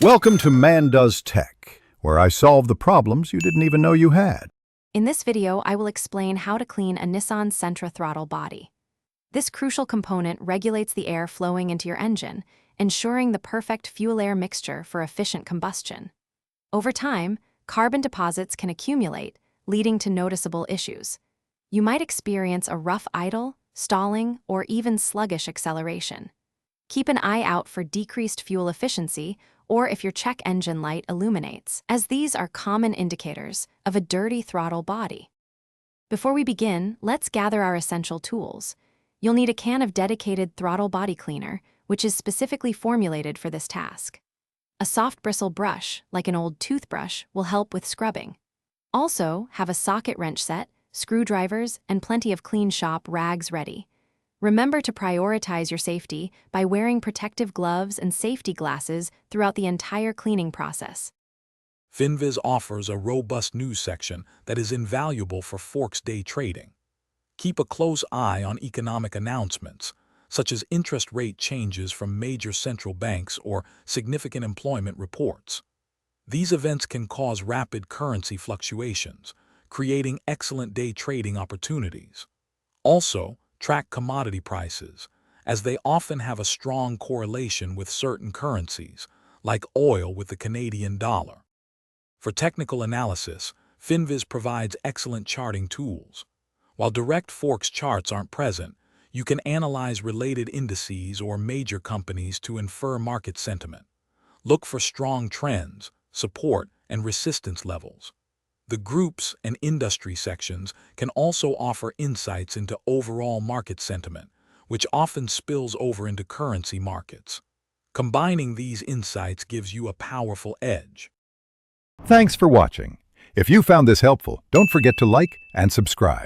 Welcome to Man Does Tech, where I solve the problems you didn't even know you had. In this video, I will explain how to clean a Nissan Sentra throttle body. This crucial component regulates the air flowing into your engine, ensuring the perfect fuel-air mixture for efficient combustion. Over time, carbon deposits can accumulate, leading to noticeable issues. You might experience a rough idle, stalling, or even sluggish acceleration. Keep an eye out for decreased fuel efficiency or if your check engine light illuminates, as these are common indicators of a dirty throttle body. Before we begin, let's gather our essential tools. You'll need a can of dedicated throttle body cleaner, which is specifically formulated for this task. A soft bristle brush, like an old toothbrush, will help with scrubbing. Also, have a socket wrench set, screwdrivers, and plenty of clean shop rags ready. Remember to prioritize your safety by wearing protective gloves and safety glasses throughout the entire cleaning process. Finviz offers a robust news section that is invaluable for Forex day trading. Keep a close eye on economic announcements, such as interest rate changes from major central banks or significant employment reports. These events can cause rapid currency fluctuations, creating excellent day trading opportunities. Also, track commodity prices, as they often have a strong correlation with certain currencies, like oil with the Canadian dollar. For technical analysis, Finviz provides excellent charting tools. While direct Forex charts aren't present, you can analyze related indices or major companies to infer market sentiment. Look for strong trends, support, and resistance levels. The groups and industry sections can also offer insights into overall market sentiment, which often spills over into currency markets. Combining these insights gives you a powerful edge. Thanks for watching. If you found this helpful, don't forget to like and subscribe.